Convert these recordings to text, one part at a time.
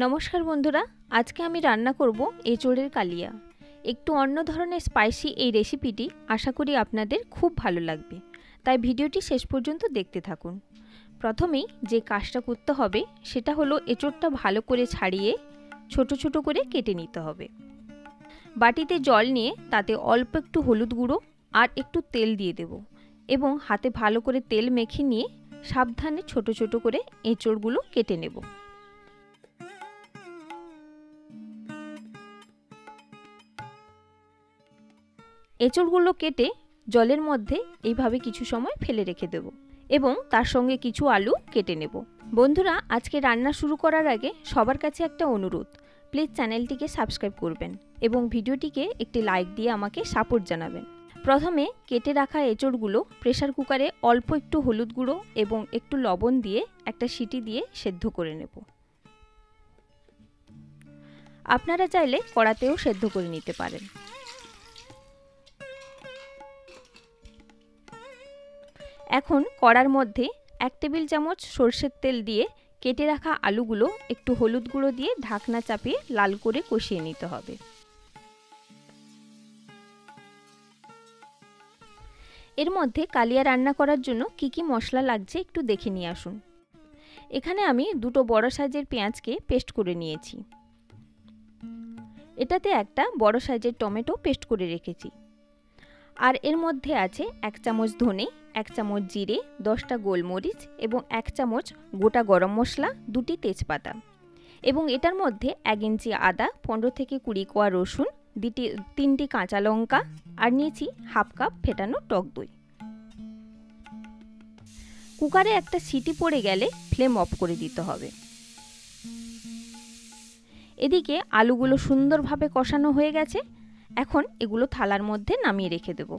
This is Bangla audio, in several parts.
নমস্কার বন্ধুরা, আজকে আমি রান্না করব এঁচোড়ের কালিয়া। একটু অন্য ধরনের স্পাইসি এই রেসিপিটি আশা করি আপনাদের খুব ভালো লাগবে, তাই ভিডিওটি শেষ পর্যন্ত দেখতে থাকুন। প্রথমেই যে কাজটা করতে হবে সেটা হলো এঁচোড়টা ভালো করে ছাড়িয়ে ছোট ছোট করে কেটে নিতে হবে। বাটিতে জল নিয়ে তাতে অল্প একটু হলুদ গুঁড়ো আর একটু তেল দিয়ে দেব এবং হাতে ভালো করে তেল মেখে নিয়ে সাবধানে ছোট ছোট করে এঁচোড়গুলো কেটে নেব। এঁচোড়গুলো কেটে জলের মধ্যে এইভাবে কিছু সময় ফেলে রেখে দেব এবং তার সঙ্গে কিছু আলু কেটে নেব। বন্ধুরা, আজকে রান্না শুরু করার আগে সবার কাছে একটা অনুরোধ, প্লিজ চ্যানেলটিকে সাবস্ক্রাইব করবেন এবং ভিডিওটিকে একটি লাইক দিয়ে আমাকে সাপোর্ট জানাবেন। প্রথমে কেটে রাখা এঁচোড়গুলো প্রেসার কুকারে অল্প একটু হলুদ গুঁড়ো এবং একটু লবণ দিয়ে একটা সিটি দিয়ে সেদ্ধ করে নেব। আপনারা চাইলে কড়াতেও সেদ্ধ করে নিতে পারেন। এখন কড়ার মধ্যে 1 টেবিল চামচ সরষের তেল দিয়ে কেটে রাখা আলুগুলো একটু হলুদ গুঁড়ো দিয়ে ঢাকনা চাপিয়ে লাল করে কষিয়ে নিতে হবে। এর মধ্যে কালিয়া রান্না করার জন্য কি কি মশলা লাগছে একটু দেখে নিয়ে আসুন। এখানে আমি দুটো বড় সাইজের পেঁয়াজকে পেস্ট করে নিয়েছি। এটাতে একটা বড় সাইজের টমেটো পেস্ট করে রেখেছি। আর এর মধ্যে আছে 1 চামচ ধনে, 1 চামচ জিরে, 10টা গোলমরিচ এবং 1 চামচ গোটা গরম মশলা, 2টি তেজপাতা এবং এটার মধ্যে 1 ইঞ্চি আদা, 15 থেকে 20 কোয়া রসুন, 3টি কাঁচা লঙ্কা আর নিয়েছি হাফ কাপ ফেটানো টক দই। কুকারে একটা সিটি পড়ে গেলে ফ্লেম অফ করে দিতে হবে। এদিকে আলুগুলো সুন্দরভাবে কষানো হয়ে গেছে। এখন এগুলো থালার মধ্যে নামিয়ে রেখে দেব।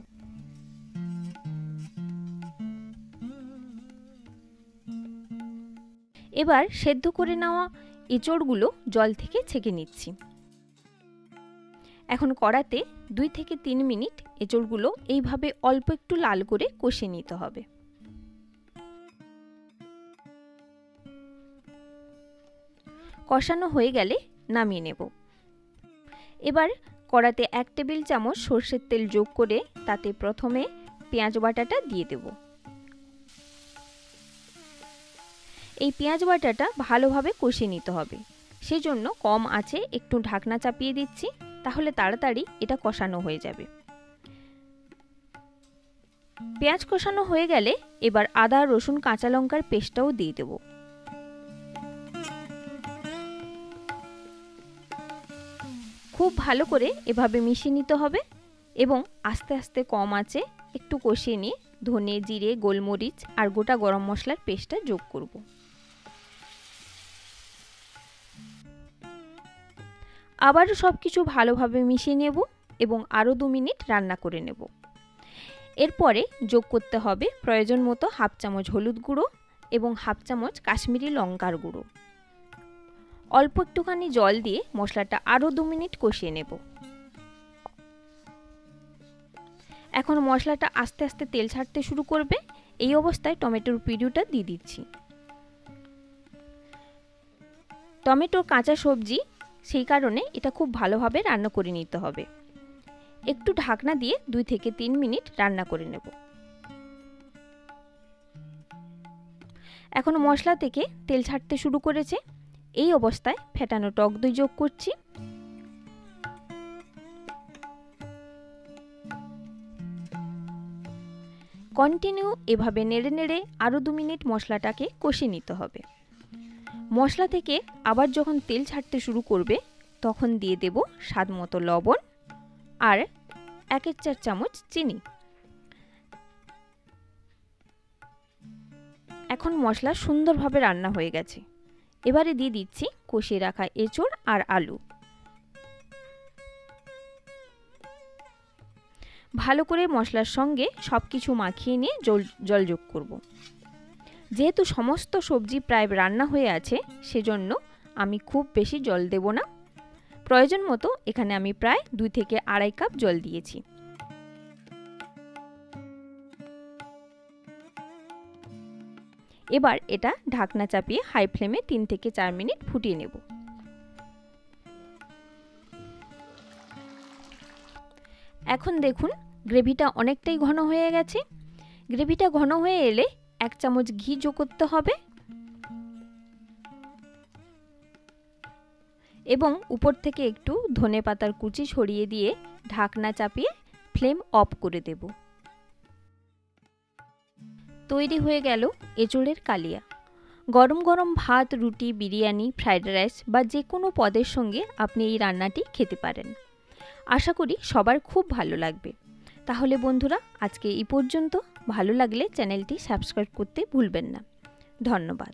এবার সেদ্ধ করে নেওয়া এঁচোড়গুলো জল থেকে ছেঁকে নিচ্ছি। এখন কড়াতে 2 থেকে 3 মিনিট এঁচোড়গুলো এইভাবে অল্প একটু লাল করে কষে নিতে হবে। কষানো হয়ে গেলে নামিয়ে নেব। এবার কড়াতে 1 টেবিল চামচ সরষের তেল যোগ করে তাতে প্রথমে পেঁয়াজ বাটাটা দিয়ে দেব। এই পেঁয়াজ বাটাটা ভালোভাবে কষিয়ে নিতে হবে, সেজন্য কম আঁচে একটু ঢাকনা চাপিয়ে দিচ্ছি, তাহলে তাড়াতাড়ি এটা কষানো হয়ে যাবে। পেঁয়াজ কষানো হয়ে গেলে এবার আদা, রসুন, কাঁচা লঙ্কার পেস্টটাও দিয়ে দেব। খুব ভালো করে এভাবে মিশিয়ে নিতে হবে এবং আস্তে আস্তে কম আঁচে একটু কষিয়ে নিয়ে ধনে, জিরে, গোলমরিচ আর গোটা গরম মশলার পেস্টটা যোগ করব। আবারও সবকিছু ভালোভাবে মিশিয়ে নেব এবং আরও 2 মিনিট রান্না করে নেব। এরপরে যোগ করতে হবে প্রয়োজন মতো হাফ চামচ হলুদ গুঁড়ো এবং হাফ চামচ কাশ্মীরি লঙ্কার গুঁড়ো। অল্প একটুখানি জল দিয়ে মশলাটা আরও 2 মিনিট কষিয়ে নেব। এখন মশলাটা আস্তে আস্তে তেল ছাড়তে শুরু করবে। এই অবস্থায় টমেটোর পিউরিটা দিয়ে দিচ্ছি। টমেটোর কাঁচা সবজি, সেই কারণে এটা খুব ভালোভাবে রান্না করে নিতে হবে। একটু ঢাকনা দিয়ে 2 থেকে 3 মিনিট রান্না করে নেব। এখন মশলা থেকে তেল ছাড়তে শুরু করেছে। এই অবস্থায় ফেটানো টক দই যোগ করছি। কন্টিনিউ এভাবে নেড়ে নেড়ে আরও 2 মিনিট মশলাটাকে কষিয়ে নিতে হবে। মশলা থেকে আবার যখন তেল ছাড়তে শুরু করবে তখন দিয়ে দেব স্বাদ মতো লবণ আর 1/4 চামচ চিনি। এখন মশলা সুন্দরভাবে রান্না হয়ে গেছে। এবারে দিয়ে দিচ্ছি কষিয়ে রাখা এঁচোড় আর আলু। ভালো করে মশলার সঙ্গে সবকিছু মাখিয়ে নিয়ে জল যোগ করব। যেহেতু সমস্ত সবজি প্রায় রান্না হয়ে আছে, সেজন্য আমি খুব বেশি জল দেব না। প্রয়োজন মতো এখানে আমি প্রায় 2 থেকে 2.5 কাপ জল দিয়েছি। এবার এটা ঢাকনা চাপিয়ে হাই ফ্লেমে 3 থেকে 4 মিনিট ফুটিয়ে নেব। এখন দেখুন গ্রেভিটা অনেকটাই ঘন হয়ে গেছে। গ্রেভিটা ঘন হয়ে এলে 1 চামচ ঘি যোগ করতে হবে এবং উপর থেকে একটু ধনেপাতার কুচি ছড়িয়ে দিয়ে ঢাকনা চাপিয়ে ফ্লেম অফ করে দেব। তৈরি হয়ে গেল এঁচোড়ের কালিয়া। গরম গরম ভাত, রুটি, বিরিয়ানি, ফ্রাইড রাইস বা যে কোনো পদের সঙ্গে আপনি এই রান্নাটি খেতে পারেন। আশা করি সবার খুব ভালো লাগবে। তাহলে বন্ধুরা আজকে এই পর্যন্ত। ভালো লাগলে চ্যানেলটি সাবস্ক্রাইব করতে ভুলবেন না। ধন্যবাদ।